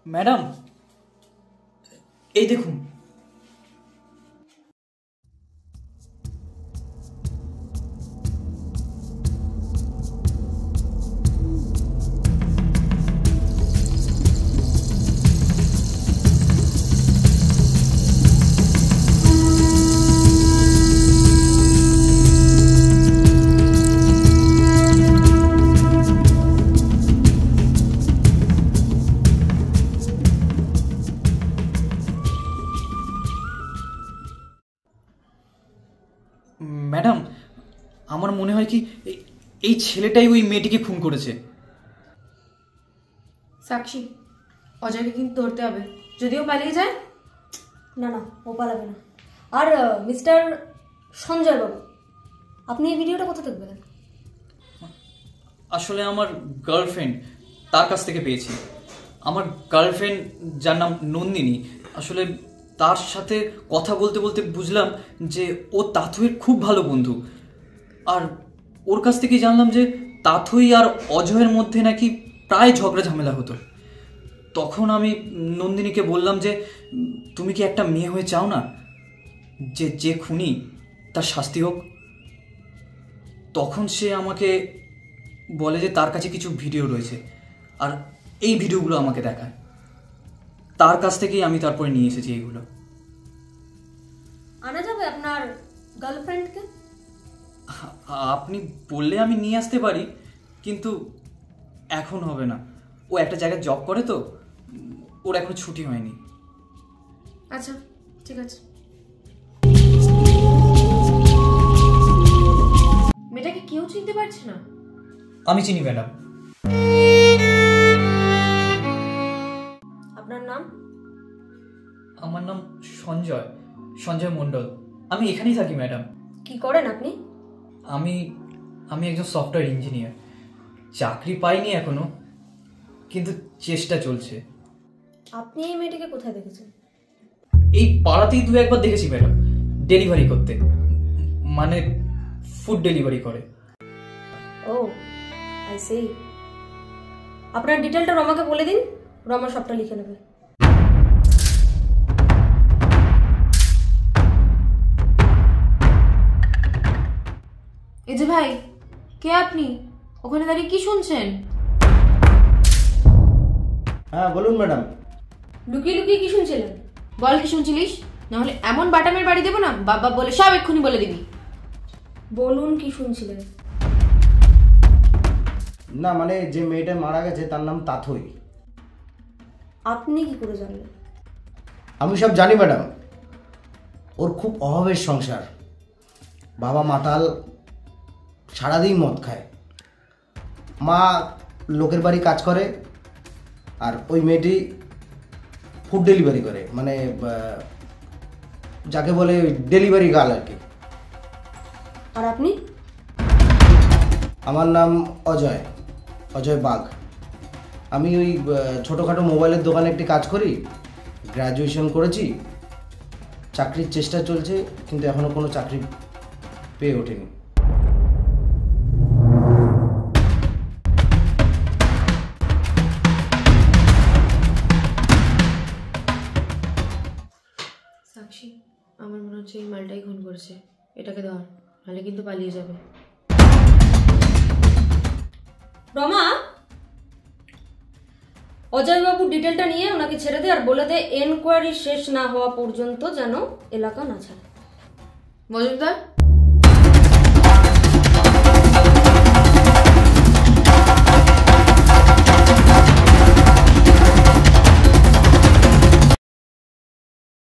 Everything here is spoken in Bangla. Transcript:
ম্যাডাম, এই দেখুন। ম্যাডাম, আমার মনে হয় কি এই ছেলেটাই ওই মেয়েটিকে খুন করেছে। সাক্ষী, অজয়কে কিন্তু ধরতে হবে, যদিও পালিয়ে যায়। না না, ও পালাবে না। আর মিস্টার সঞ্জয় বাবু, আপনি এই ভিডিওটা কোথা থেকে পেলেন? আসলে আমার গার্লফ্রেন্ড, তার কাছ থেকে পেয়েছি। আমার গার্লফ্রেন্ড, যার নাম নন্দিনী, আসলে তার সাথে কথা বলতে বলতে বুঝলাম যে ও তাথইয়ের খুব ভালো বন্ধু। আর ওর কাছ থেকে জানলাম যে তাথই আর অজয়ের মধ্যে নাকি প্রায় ঝগড়া ঝামেলা হতো। তখন আমি নন্দিনীকে বললাম যে তুমি কি একটা মেয়ে হয়ে চাও না যে যে খুনি তার শাস্তি হোক? তখন সে আমাকে বলে যে তার কাছে কিছু ভিডিও রয়েছে, আর এই ভিডিওগুলো আমাকে দেখায়। তার কাছ থেকেই আমি তারপরে নিয়ে এসেছি এইগুলো। আনা যাবে আপনার গার্লফ্রেন্ডকে? আপনি বললে আমি নিয়ে আসতে পারি, কিন্তু এখন হবে না। ও একটা জায়গায় জব করে, তো ওর এখনো ছুটি হয়নি। আচ্ছা, ঠিক আছে। মেয়েটাকে কেউ চিনতে পারছে না? আমি চিনি ম্যাডাম। আপনার নাম? আমার নাম সঞ্জয়, সঞ্জয় মণ্ডল। আমি এখানেই থাকি ম্যাডাম। কি করেন আপনি? আমি একজন সফটওয়্যার ইঞ্জিনিয়ার। চাকরি পাইনি এখনো, কিন্তু চেষ্টা চলছে। আপনি এই মেয়েটিকে কোথায় দেখেছেন? এই পাড়াতেই দু একবার দেখেছি ম্যাডাম, ডেলিভারি করতে, মানে ফুড ডেলিভারি করে। ও, আই সি। আপনার ডিটেলটা রমাকে বলে দিন, রমা সবটা লিখে নেবে। এই যে ভাই, কে আপনি? ওখানে দাঁড়িয়ে কি শুনছেন? হ্যাঁ বলুন ম্যাডাম। লুকিয়ে লুকিয়ে কি শুনছিলেন? বল, কি শুনছিলিস? নাহলে এমন বাটামের বাড়ি দেবো না, বাবা বলে সব এক্ষুনি বলে দিবি। বলুন কি শুনছিলেন? না মানে যে মেয়েটা মারা গেছে তার নাম তাথই। আপনি কি করে জানলেন? আমি সব জানি ম্যাডাম। ওর খুব অভাবের সংসার, বাবা মাতাল, সারাদিন মদ খায়, মা লোকের বাড়ি কাজ করে, আর ওই মেয়েটি ফুড ডেলিভারি করে, মানে যাকে বলে ডেলিভারি গার্ল আর কি। আর আপনি? আমার নাম অজয়, অজয় বাগ। আমি ওই ছোটোখাটো মোবাইলের দোকানে একটি কাজ করি, গ্র্যাজুয়েশন করেছি, চাকরির চেষ্টা চলছে, কিন্তু এখনও কোনো চাকরি পেয়ে ওঠেনি। সাক্ষী, আমার মনে হচ্ছে এই মালটাই খুন করেছে। এটাকে ধর, নাহলে কিন্তু পালিয়ে যাবে। রমা, অজয়বাবু ডিটেলটা নিয়ে ওনাকে ছেড়ে দে, আর বলে দে এনকোয়ারি শেষ না হওয়া পর্যন্ত যেন এলাকা না ছাড়ে। মজুমদার,